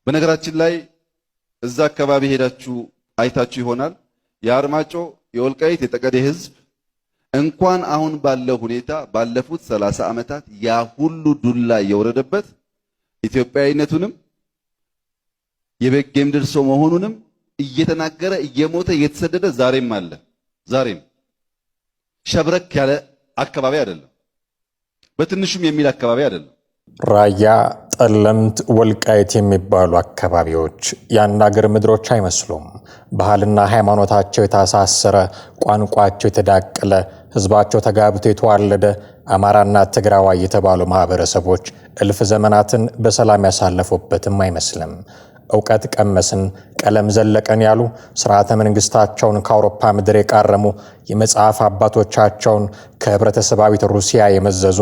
በነገራችን ላይ እዛ አካባቢ ሄዳችሁ አይታችሁ ይሆናል። የአርማጮ የወልቃይት የጠገዴ ህዝብ እንኳን አሁን ባለው ሁኔታ ባለፉት 30 ዓመታት ያ ሁሉ ዱላ የወረደበት ኢትዮጵያዊነቱንም የበጌ ምድር ሰው መሆኑንም እየተናገረ እየሞተ እየተሰደደ ዛሬም አለ። ዛሬም ሸብረክ ያለ አካባቢ አይደለም፣ በትንሹም የሚል አካባቢ አይደለም። ራያ፣ ጠለምት፣ ወልቃይት የሚባሉ አካባቢዎች የአንድ አገር ምድሮች አይመስሉም። ባህልና ሃይማኖታቸው የታሳሰረ፣ ቋንቋቸው የተዳቀለ፣ ህዝባቸው ተጋብቶ የተዋለደ አማራና ትግራዋይ የተባሉ ማህበረሰቦች እልፍ ዘመናትን በሰላም ያሳለፉበትም አይመስልም። ዕውቀት ቀመስን ቀለም ዘለቀን ያሉ ስርዓተ መንግስታቸውን ከአውሮፓ ምድር የቃረሙ የመጽሐፍ አባቶቻቸውን ከህብረተሰባዊት ሩሲያ የመዘዙ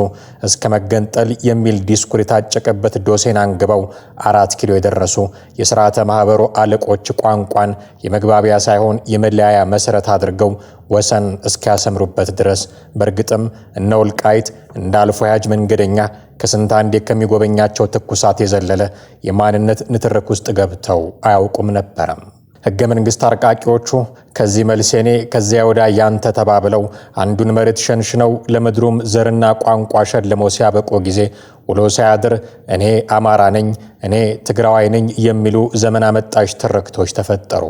እስከ መገንጠል የሚል ዲስኩር የታጨቀበት ዶሴን አንግበው 4 ኪሎ የደረሱ የስርዓተ ማህበሩ አለቆች ቋንቋን የመግባቢያ ሳይሆን የመለያያ መሰረት አድርገው ወሰን እስኪያሰምሩበት ድረስ በእርግጥም እነ ወልቃይት እንዳልፎ ያጅ መንገደኛ ከስንት አንዴ ከሚጎበኛቸው ትኩሳት የዘለለ የማንነት ንትርክ ውስጥ ገብተው አያውቁም ነበረም። ህገ መንግስት አርቃቂዎቹ ከዚህ መልሴኔ ከዚያ ወዳ ያንተ ተባብለው አንዱን መሬት ሸንሽነው ለምድሩም ዘርና ቋንቋ ሸልመው ሲያበቁ ጊዜ ውሎ ሳያድር እኔ አማራ ነኝ፣ እኔ ትግራዋይ ነኝ የሚሉ ዘመን አመጣሽ ትርክቶች ተፈጠሩ።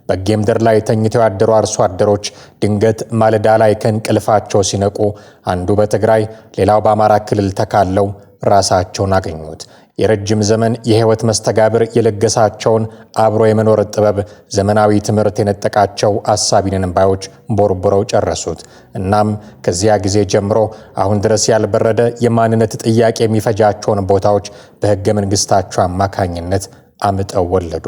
በጌምድር ላይ ተኝተው ያደሩ አርሶ አደሮች ድንገት ማለዳ ላይ ከእንቅልፋቸው ሲነቁ አንዱ በትግራይ ሌላው በአማራ ክልል ተካለው ራሳቸውን አገኙት። የረጅም ዘመን የህይወት መስተጋብር የለገሳቸውን አብሮ የመኖር ጥበብ ዘመናዊ ትምህርት የነጠቃቸው አሳቢነን ባዮች ቦርቦረው ጨረሱት። እናም ከዚያ ጊዜ ጀምሮ አሁን ድረስ ያልበረደ የማንነት ጥያቄ የሚፈጃቸውን ቦታዎች በህገ መንግስታቸው አማካኝነት አምጠው ወለዱ።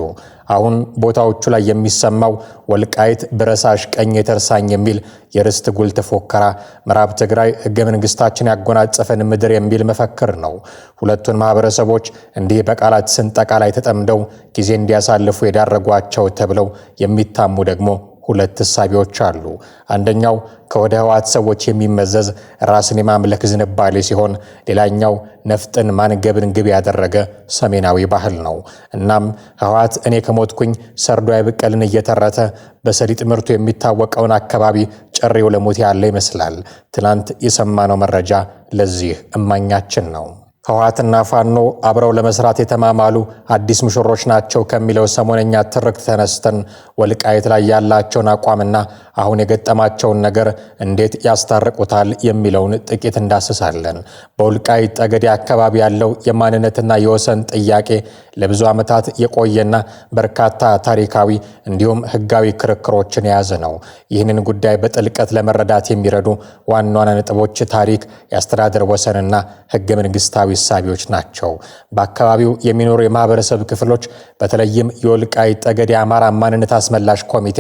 አሁን ቦታዎቹ ላይ የሚሰማው ወልቃይት ብረሳሽ ቀኝ የተርሳኝ የሚል የርስት ጉልት ፎከራ ምዕራብ ትግራይ ህገ መንግስታችን ያጎናጸፈን ምድር የሚል መፈክር ነው። ሁለቱን ማህበረሰቦች እንዲህ በቃላት ስንጠቃ ላይ ተጠምደው ጊዜ እንዲያሳልፉ የዳረጓቸው ተብለው የሚታሙ ደግሞ ሁለት እሳቤዎች አሉ። አንደኛው ከወደ ህወሓት ሰዎች የሚመዘዝ ራስን የማምለክ ዝንባሌ ሲሆን፣ ሌላኛው ነፍጥን ማንገብን ግብ ያደረገ ሰሜናዊ ባህል ነው። እናም ህወሓት እኔ ከሞትኩኝ ሰርዶ አይብቀልን እየተረተ በሰሊጥ ምርቱ የሚታወቀውን አካባቢ ጨሬው ለሞት ያለ ይመስላል። ትናንት የሰማነው መረጃ ለዚህ እማኛችን ነው። ህወሓትና ፋኖ አብረው ለመስራት የተማማሉ አዲስ ሙሽሮች ናቸው ከሚለው ሰሞነኛ ትርክት ተነስተን ወልቃይት ላይ ያላቸውን አቋምና አሁን የገጠማቸውን ነገር እንዴት ያስታርቁታል የሚለውን ጥቂት እንዳስሳለን። በወልቃይት ጠገዴ አካባቢ ያለው የማንነትና የወሰን ጥያቄ ለብዙ ዓመታት የቆየና በርካታ ታሪካዊ እንዲሁም ህጋዊ ክርክሮችን የያዘ ነው። ይህንን ጉዳይ በጥልቀት ለመረዳት የሚረዱ ዋና ዋና ነጥቦች ታሪክ፣ የአስተዳደር ወሰንና ህገ መንግስታዊ ሳቢዎች ናቸው። በአካባቢው የሚኖሩ የማህበረሰብ ክፍሎች በተለይም የወልቃይት ጠገዴ አማራ ማንነት አስመላሽ ኮሚቴ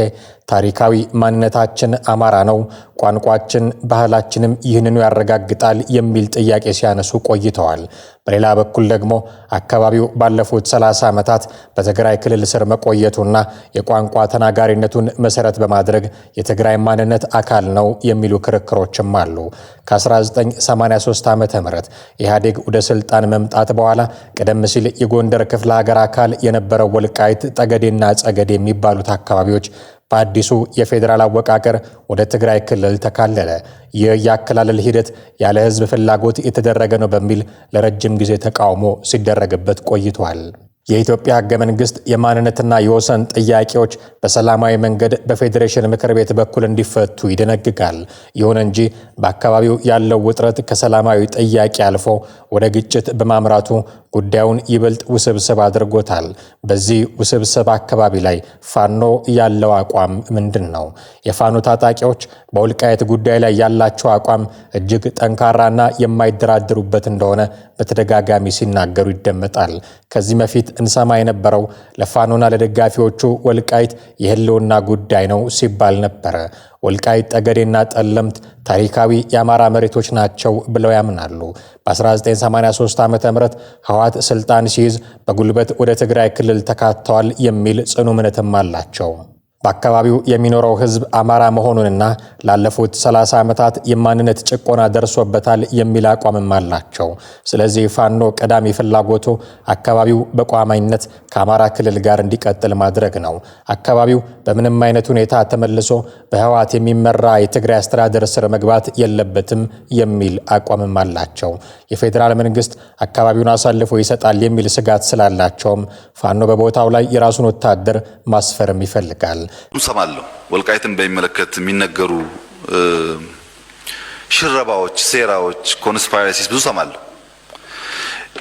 ታሪካዊ ማንነታችን አማራ ነው፣ ቋንቋችን፣ ባህላችንም ይህንኑ ያረጋግጣል የሚል ጥያቄ ሲያነሱ ቆይተዋል። በሌላ በኩል ደግሞ አካባቢው ባለፉት 30 ዓመታት በትግራይ ክልል ስር መቆየቱና የቋንቋ ተናጋሪነቱን መሰረት በማድረግ የትግራይ ማንነት አካል ነው የሚሉ ክርክሮችም አሉ። ከ1983 ዓ.ም ኢህአዴግ ወደ ስልጣን መምጣት በኋላ ቀደም ሲል የጎንደር ክፍለ ሀገር አካል የነበረው ወልቃይት ጠገዴና ጸገዴ የሚባሉት አካባቢዎች በአዲሱ የፌዴራል አወቃቀር ወደ ትግራይ ክልል ተካለለ። ይህ የአከላለል ሂደት ያለ ህዝብ ፍላጎት የተደረገ ነው በሚል ለረጅም ጊዜ ተቃውሞ ሲደረግበት ቆይቷል። የኢትዮጵያ ህገ መንግስት የማንነትና የወሰን ጥያቄዎች በሰላማዊ መንገድ በፌዴሬሽን ምክር ቤት በኩል እንዲፈቱ ይደነግጋል። ይሁን እንጂ በአካባቢው ያለው ውጥረት ከሰላማዊ ጥያቄ አልፎ ወደ ግጭት በማምራቱ ጉዳዩን ይበልጥ ውስብስብ አድርጎታል። በዚህ ውስብስብ አካባቢ ላይ ፋኖ ያለው አቋም ምንድን ነው? የፋኖ ታጣቂዎች በወልቃይት ጉዳይ ላይ ያላቸው አቋም እጅግ ጠንካራና የማይደራደሩበት እንደሆነ በተደጋጋሚ ሲናገሩ ይደመጣል። ከዚህ በፊት እንሰማ የነበረው ለፋኖና ለደጋፊዎቹ ወልቃይት የህልውና ጉዳይ ነው ሲባል ነበረ። ወልቃይት ጠገዴና ጠለምት ታሪካዊ የአማራ መሬቶች ናቸው ብለው ያምናሉ። በ1983 ዓ.ም ህወሓት ስልጣን ሲይዝ በጉልበት ወደ ትግራይ ክልል ተካተዋል የሚል ጽኑ እምነትም አላቸው። በአካባቢው የሚኖረው ህዝብ አማራ መሆኑንና ላለፉት 30 ዓመታት የማንነት ጭቆና ደርሶበታል የሚል አቋምም አላቸው። ስለዚህ ፋኖ ቀዳሚ ፍላጎቱ አካባቢው በቋሚነት ከአማራ ክልል ጋር እንዲቀጥል ማድረግ ነው። አካባቢው በምንም አይነት ሁኔታ ተመልሶ በህወሓት የሚመራ የትግራይ አስተዳደር ስር መግባት የለበትም የሚል አቋምም አላቸው። የፌዴራል መንግስት አካባቢውን አሳልፎ ይሰጣል የሚል ስጋት ስላላቸውም ፋኖ በቦታው ላይ የራሱን ወታደር ማስፈርም ይፈልጋል። ሰማለሁ ወልቃይትን በሚመለከት የሚነገሩ ሽረባዎች፣ ሴራዎች፣ ኮንስፓይረሲስ ብዙ ሰማለሁ።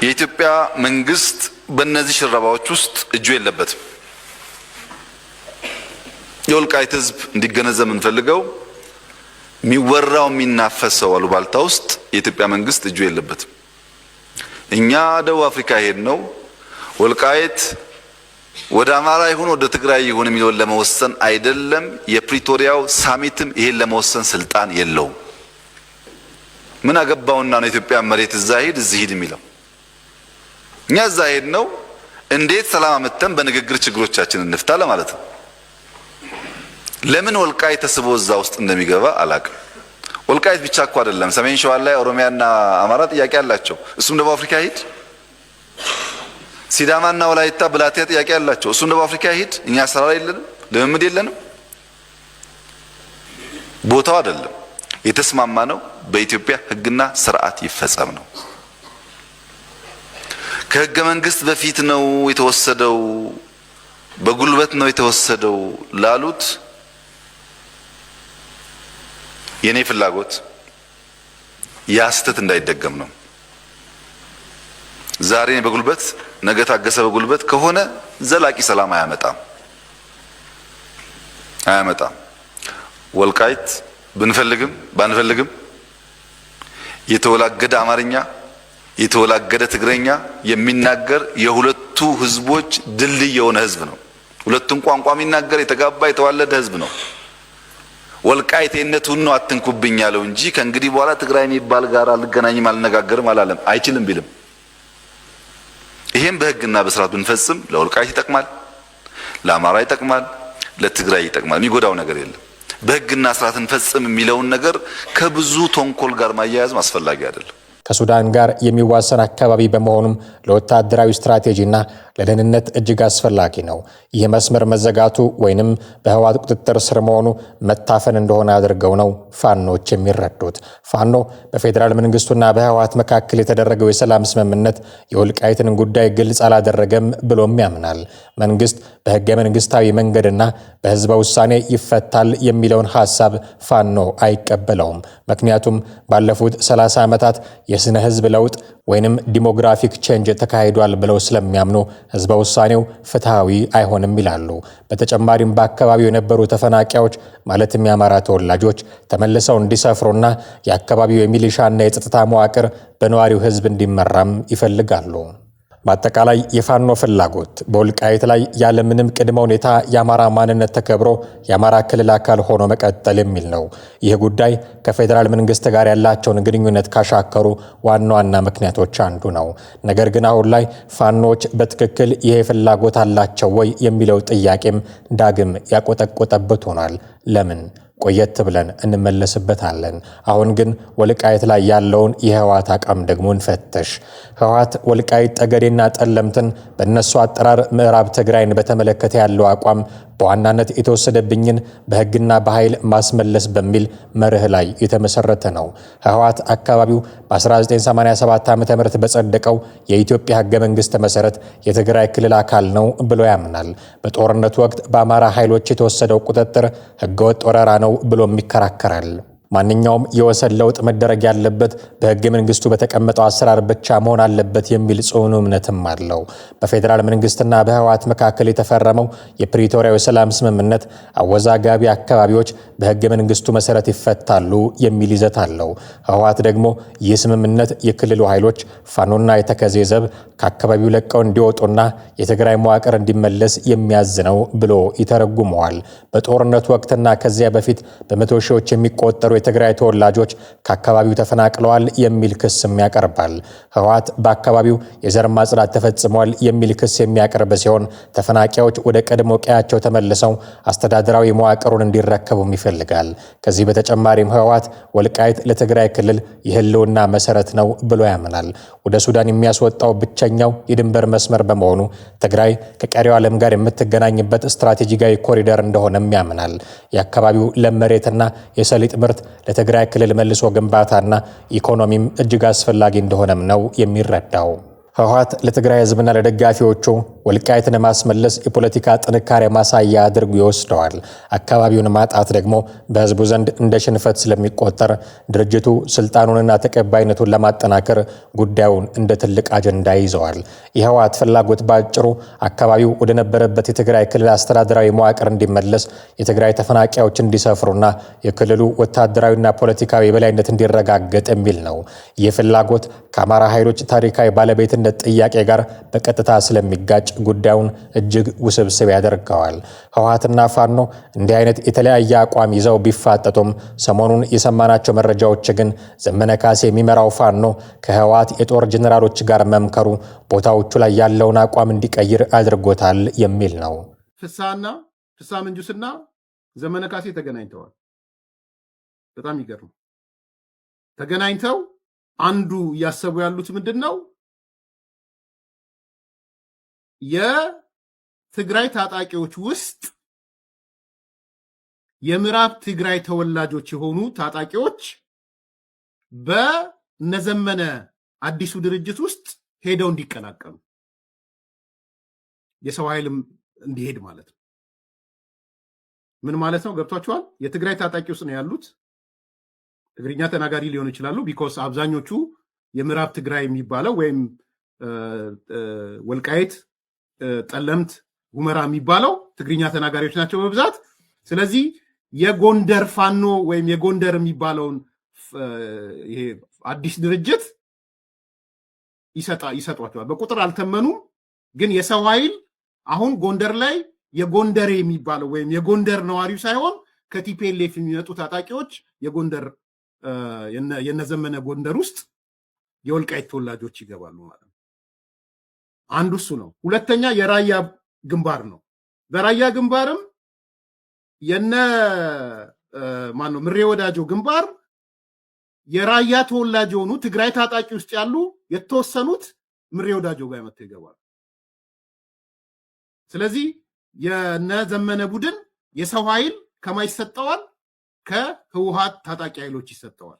የኢትዮጵያ መንግስት በእነዚህ ሽረባዎች ውስጥ እጁ የለበትም። የወልቃይት ህዝብ እንዲገነዘብ የምንፈልገው የሚወራው የሚናፈሰው አሉባልታ ውስጥ የኢትዮጵያ መንግስት እጁ የለበትም። እኛ ደቡብ አፍሪካ ሄድ ነው ወልቃይት ወደ አማራ ይሁን ወደ ትግራይ ይሁን የሚለውን ለመወሰን አይደለም። የፕሪቶሪያው ሳሚትም ይሄን ለመወሰን ስልጣን የለውም። ምን አገባውና ነው ኢትዮጵያ መሬት እዛ ሄድ እዚህ ሄድ የሚለው? እኛ እዛ ሄድ ነው እንዴት ሰላም አመተን በንግግር ችግሮቻችንን እንፍታ ለማለት ነው። ለምን ወልቃይት ተስቦ እዛ ውስጥ እንደሚገባ አላቅም። ወልቃይት ብቻ እኮ አይደለም፣ ሰሜን ሸዋ ላይ ኦሮሚያና አማራ ጥያቄ አላቸው። እሱም ደቡብ አፍሪካ ሄድ። ሲዳማና ወላይታ ብላቴ ጥያቄ አላቸው። እሱም ደቡብ አፍሪካ ሄድ። እኛ አሰራር የለንም፣ ልምምድ የለንም። ቦታው አይደለም የተስማማ ነው። በኢትዮጵያ ህግና ስርዓት ይፈጸም ነው። ከህገ መንግስት በፊት ነው የተወሰደው፣ በጉልበት ነው የተወሰደው ላሉት የኔ ፍላጎት ያስተት እንዳይደገም ነው። ዛሬ በጉልበት ነገ ታገሰ በጉልበት ከሆነ ዘላቂ ሰላም አያመጣም። ወልቃይት ብንፈልግም ባንፈልግም የተወላገደ አማርኛ የተወላገደ ትግረኛ የሚናገር የሁለቱ ህዝቦች ድልድይ የሆነ ህዝብ ነው። ሁለቱም ቋንቋ የሚናገር የተጋባ የተዋለደ ህዝብ ነው። ወልቃይቴነቱን ነው አትንኩብኝ ያለው እንጂ ከእንግዲህ በኋላ ትግራይ የሚባል ጋር አልገናኝም አልነጋገርም አላለም። አይችልም ቢልም ይሄን በህግና በስርዓት ብንፈጽም ለወልቃይት ይጠቅማል፣ ለአማራ ይጠቅማል፣ ለትግራይ ይጠቅማል። የሚጎዳው ነገር የለም። በህግና ስርዓት እንፈጽም የሚለውን ነገር ከብዙ ተንኮል ጋር ማያያዝ አስፈላጊ አይደለም። ከሱዳን ጋር የሚዋሰን አካባቢ በመሆኑም ለወታደራዊ ስትራቴጂና ለደህንነት እጅግ አስፈላጊ ነው። ይህ መስመር መዘጋቱ ወይንም በህወሓት ቁጥጥር ስር መሆኑ መታፈን እንደሆነ አድርገው ነው ፋኖች የሚረዱት። ፋኖ በፌዴራል መንግስቱና በህወሓት መካከል የተደረገው የሰላም ስምምነት የወልቃይትን ጉዳይ ግልጽ አላደረገም ብሎም ያምናል። መንግስት በህገ መንግስታዊ መንገድና በህዝበ ውሳኔ ይፈታል የሚለውን ሐሳብ ፋኖ አይቀበለውም። ምክንያቱም ባለፉት 30 ዓመታት የስነ ህዝብ ለውጥ ወይንም ዲሞግራፊክ ቼንጅ ተካሂዷል ብለው ስለሚያምኑ ህዝበ ውሳኔው ፍትሃዊ አይሆንም ይላሉ። በተጨማሪም በአካባቢው የነበሩ ተፈናቃዮች ማለትም የአማራ ተወላጆች ተመልሰው እንዲሰፍሩና የአካባቢው የሚሊሻና የጸጥታ መዋቅር በነዋሪው ህዝብ እንዲመራም ይፈልጋሉ። በአጠቃላይ የፋኖ ፍላጎት በወልቃይት ላይ ያለምንም ቅድመ ሁኔታ የአማራ ማንነት ተከብሮ የአማራ ክልል አካል ሆኖ መቀጠል የሚል ነው። ይህ ጉዳይ ከፌዴራል መንግስት ጋር ያላቸውን ግንኙነት ካሻከሩ ዋና ዋና ምክንያቶች አንዱ ነው። ነገር ግን አሁን ላይ ፋኖች በትክክል ይሄ ፍላጎት አላቸው ወይ የሚለው ጥያቄም ዳግም ያቆጠቆጠበት ሆኗል። ለምን? ቆየት ብለን እንመለስበታለን። አሁን ግን ወልቃይት ላይ ያለውን የህወሓት አቋም ደግሞ እንፈተሽ። ህወሓት ወልቃይት ጠገዴና ጠለምትን በእነሱ አጠራር ምዕራብ ትግራይን በተመለከተ ያለው አቋም በዋናነት የተወሰደብኝን በህግና በኃይል ማስመለስ በሚል መርህ ላይ የተመሰረተ ነው። ህወሓት አካባቢው በ1987 ዓ.ም በጸደቀው የኢትዮጵያ ህገ መንግስት መሰረት የትግራይ ክልል አካል ነው ብሎ ያምናል። በጦርነቱ ወቅት በአማራ ኃይሎች የተወሰደው ቁጥጥር ህገወጥ ወረራ ነው ብሎም ይከራከራል። ማንኛውም የወሰን ለውጥ መደረግ ያለበት በህገ መንግስቱ በተቀመጠው አሰራር ብቻ መሆን አለበት የሚል ጽኑ እምነትም አለው። በፌዴራል መንግስትና በህወሓት መካከል የተፈረመው የፕሪቶሪያው ሰላም ስምምነት አወዛጋቢ አካባቢዎች በህገ መንግስቱ መሰረት ይፈታሉ የሚል ይዘት አለው። ህወሓት ደግሞ ይህ ስምምነት የክልሉ ኃይሎች ፋኖና የተከዜ ዘብ ከአካባቢው ለቀው እንዲወጡና የትግራይ መዋቅር እንዲመለስ የሚያዝ ነው ብሎ ይተረጉመዋል። በጦርነቱ ወቅትና ከዚያ በፊት በመቶ ሺዎች የሚቆጠሩ የትግራይ ተወላጆች ከአካባቢው ተፈናቅለዋል የሚል ክስም ያቀርባል። ህወሓት በአካባቢው የዘር ማጽዳት ተፈጽሟል የሚል ክስ የሚያቀርብ ሲሆን ተፈናቃዮች ወደ ቀድሞ ቀያቸው ተመልሰው አስተዳደራዊ መዋቅሩን እንዲረከቡም ይፈልጋል። ከዚህ በተጨማሪም ህወሓት ወልቃይት ለትግራይ ክልል የህልውና መሰረት ነው ብሎ ያምናል። ወደ ሱዳን የሚያስወጣው ብቸኛው የድንበር መስመር በመሆኑ ትግራይ ከቀሪው ዓለም ጋር የምትገናኝበት ስትራቴጂካዊ ኮሪደር እንደሆነም ያምናል። የአካባቢው ለም መሬትና የሰሊጥ ምርት ለትግራይ ክልል መልሶ ግንባታና ኢኮኖሚም እጅግ አስፈላጊ እንደሆነም ነው የሚረዳው። ህወሓት ለትግራይ ህዝብና ለደጋፊዎቹ ወልቃይትን ማስመለስ የፖለቲካ ጥንካሬ ማሳያ አድርጎ ይወስደዋል። አካባቢውን ማጣት ደግሞ በህዝቡ ዘንድ እንደ ሽንፈት ስለሚቆጠር ድርጅቱ ስልጣኑንና ተቀባይነቱን ለማጠናከር ጉዳዩን እንደ ትልቅ አጀንዳ ይዘዋል። የህወሓት ፍላጎት ባጭሩ አካባቢው ወደ ነበረበት የትግራይ ክልል አስተዳደራዊ መዋቅር እንዲመለስ፣ የትግራይ ተፈናቃዮች እንዲሰፍሩና የክልሉ ወታደራዊና ፖለቲካዊ የበላይነት እንዲረጋገጥ የሚል ነው። ይህ ፍላጎት ከአማራ ኃይሎች ታሪካዊ ባለቤትነት ጥያቄ ጋር በቀጥታ ስለሚጋጭ ጉዳዩን እጅግ ውስብስብ ያደርገዋል። ህወሓትና ፋኖ እንዲህ አይነት የተለያየ አቋም ይዘው ቢፋጠጡም ሰሞኑን የሰማናቸው መረጃዎች ግን ዘመነ ካሴ የሚመራው ፋኖ ከህወሓት የጦር ጀነራሎች ጋር መምከሩ ቦታዎቹ ላይ ያለውን አቋም እንዲቀይር አድርጎታል የሚል ነው። ፍስሐ መንጁስና ዘመነ ካሴ ተገናኝተዋል። በጣም ይገርም። ተገናኝተው አንዱ እያሰቡ ያሉት ምንድን ነው? የትግራይ ታጣቂዎች ውስጥ የምዕራብ ትግራይ ተወላጆች የሆኑ ታጣቂዎች በነዘመነ አዲሱ ድርጅት ውስጥ ሄደው እንዲቀላቀሉ የሰው ኃይልም እንዲሄድ ማለት ነው። ምን ማለት ነው? ገብቷቸዋል? የትግራይ ታጣቂ ውስጥ ነው ያሉት። ትግርኛ ተናጋሪ ሊሆኑ ይችላሉ። ቢኮዝ አብዛኞቹ የምዕራብ ትግራይ የሚባለው ወይም ወልቃይት፣ ጠለምት፣ ሁመራ የሚባለው ትግርኛ ተናጋሪዎች ናቸው በብዛት። ስለዚህ የጎንደር ፋኖ ወይም የጎንደር የሚባለውን ይሄ አዲስ ድርጅት ይሰጧቸዋል። በቁጥር አልተመኑም፣ ግን የሰው ኃይል አሁን ጎንደር ላይ የጎንደር የሚባለው ወይም የጎንደር ነዋሪው ሳይሆን ከቲፒኤልኤፍ የሚመጡ ታጣቂዎች የጎንደር የነዘመነ ጎንደር ውስጥ የወልቃይት ተወላጆች ይገባሉ ማለት ነው። አንዱ እሱ ነው። ሁለተኛ የራያ ግንባር ነው። በራያ ግንባርም የነ ማነው ምሬ ወዳጆ ግንባር የራያ ተወላጅ የሆኑ ትግራይ ታጣቂ ውስጥ ያሉ የተወሰኑት ምሬ ወዳጆ ጋር መጥተው ይገባሉ። ስለዚህ የነ ዘመነ ቡድን የሰው ኃይል ከማን ይሰጠዋል? ከህወሓት ታጣቂ ኃይሎች ይሰጠዋል።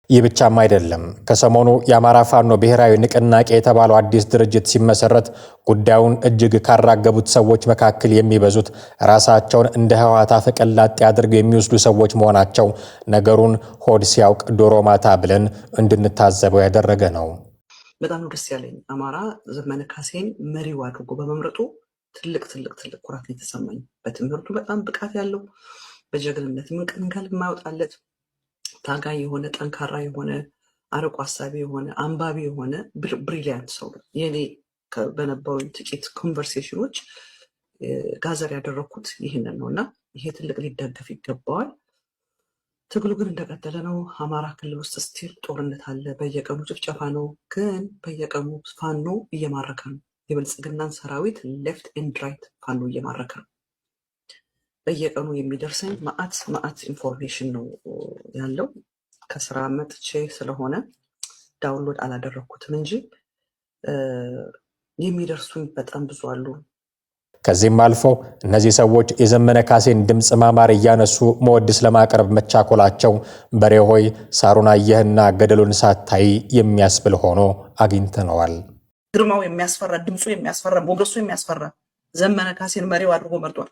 ይህ ብቻም አይደለም። ከሰሞኑ የአማራ ፋኖ ብሔራዊ ንቅናቄ የተባለው አዲስ ድርጅት ሲመሰረት ጉዳዩን እጅግ ካራገቡት ሰዎች መካከል የሚበዙት ራሳቸውን እንደ ህወሓት አፈቀላጤ አድርገው የሚወስዱ ሰዎች መሆናቸው ነገሩን ሆድ ሲያውቅ ዶሮ ማታ ብለን እንድንታዘበው ያደረገ ነው። በጣም ነው ደስ ያለኝ አማራ ዘመነ ካሴን መሪው አድርጎ በመምረጡ ትልቅ ኩራት የተሰማኝ። በትምህርቱ በጣም ብቃት ያለው በጀግንነት ምንቅንጋል የማይወጣለት ታጋይ የሆነ ጠንካራ የሆነ አርቆ ሀሳቢ የሆነ አንባቢ የሆነ ብሪሊያንት ሰው ነው። የኔ በነበሩ ጥቂት ኮንቨርሴሽኖች ጋዘር ያደረኩት ይህንን ነው እና ይሄ ትልቅ ሊደገፍ ይገባዋል። ትግሉ ግን እንደቀጠለ ነው። አማራ ክልል ውስጥ ስቲል ጦርነት አለ። በየቀኑ ጭፍጨፋ ነው። ግን በየቀኑ ፋኖ እየማረከ ነው። የብልጽግናን ሰራዊት ሌፍት ኤንድ ራይት ፋኖ እየማረከ ነው። በየቀኑ የሚደርሰኝ ማአት ኢንፎርሜሽን ነው ያለው። ከስራ መጥቼ ስለሆነ ዳውንሎድ አላደረኩትም እንጂ የሚደርሱኝ በጣም ብዙ አሉ። ከዚህም አልፎ እነዚህ ሰዎች የዘመነ ካሴን ድምፅ ማማር እያነሱ መወድስ ለማቅረብ መቻኮላቸው በሬ ሆይ ሳሩን አየህና ገደሉን ሳታይ የሚያስብል ሆኖ አግኝተነዋል። ግርማው የሚያስፈራ፣ ድምፁ የሚያስፈራ፣ ሞገሱ የሚያስፈራ ዘመነ ካሴን መሪው አድርጎ መርጧል።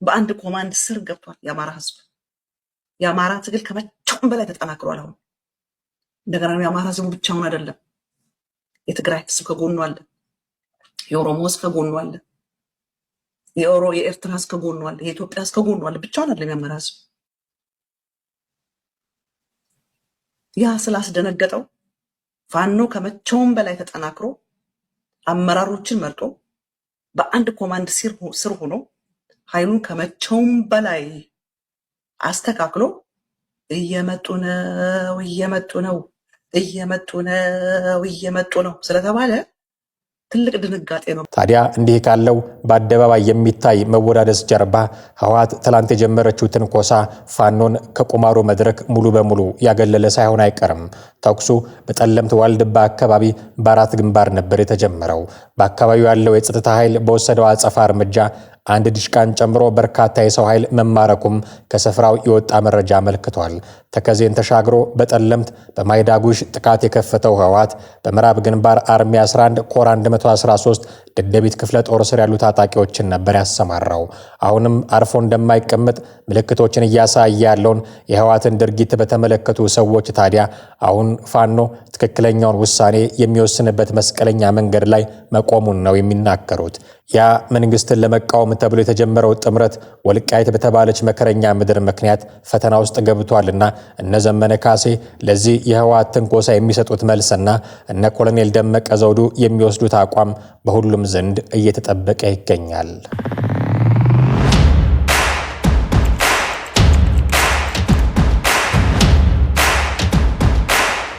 በአንድ ኮማንድ ስር ገብቷል የአማራ ህዝብ። የአማራ ትግል ከመቼውም በላይ ተጠናክሯል። አሁን እንደገና የአማራ ህዝብ ብቻውን አይደለም። የትግራይ ህዝብ ከጎኑ አለ። የኦሮሞ ህዝብ ከጎኑ አለ። የኤርትራ ህዝብ ከጎኑ አለ። የኢትዮጵያ ህዝብ ከጎኑ አለ። ብቻውን አይደለም የአማራ ህዝብ። ያ ስላስደነገጠው ፋኖ ከመቼውም በላይ ተጠናክሮ አመራሮችን መርጦ በአንድ ኮማንድ ስር ሆኖ ኃይሉን ከመቼውም በላይ አስተካክሎ እየመጡ ነው እየመጡ ነው እየመጡ ነው እየመጡ ነው ስለተባለ ትልቅ ድንጋጤ ነው። ታዲያ እንዲህ ካለው በአደባባይ የሚታይ መወዳደስ ጀርባ ህወሓት ትላንት የጀመረችው ትንኮሳ ፋኖን ከቁማሩ መድረክ ሙሉ በሙሉ ያገለለ ሳይሆን አይቀርም። ተኩሱ በጠለምት ዋልድባ አካባቢ በአራት ግንባር ነበር የተጀመረው። በአካባቢው ያለው የጸጥታ ኃይል በወሰደው አጸፋ እርምጃ አንድ ድሽቃን ጨምሮ በርካታ የሰው ኃይል መማረኩም ከስፍራው የወጣ መረጃ አመልክቷል። ተከዜን ተሻግሮ በጠለምት በማይዳጉሽ ጥቃት የከፈተው ህወሓት በምዕራብ ግንባር አርሚ 11 ኮር 113 ደደቢት ክፍለ ጦር ስር ያሉ ታጣቂዎችን ነበር ያሰማራው። አሁንም አርፎ እንደማይቀመጥ ምልክቶችን እያሳየ ያለውን የህወሓትን ድርጊት በተመለከቱ ሰዎች ታዲያ አሁን ፋኖ ትክክለኛውን ውሳኔ የሚወስንበት መስቀለኛ መንገድ ላይ መቆሙን ነው የሚናገሩት። ያ መንግስትን ለመቃወም ተብሎ የተጀመረው ጥምረት ወልቃይት በተባለች መከረኛ ምድር ምክንያት ፈተና ውስጥ ገብቷልና እነ ዘመነ ካሴ ለዚህ የህወሓት ትንኮሳ የሚሰጡት መልስና እነ ኮሎኔል ደመቀ ዘውዱ የሚወስዱት አቋም በሁሉም ዘንድ እየተጠበቀ ይገኛል።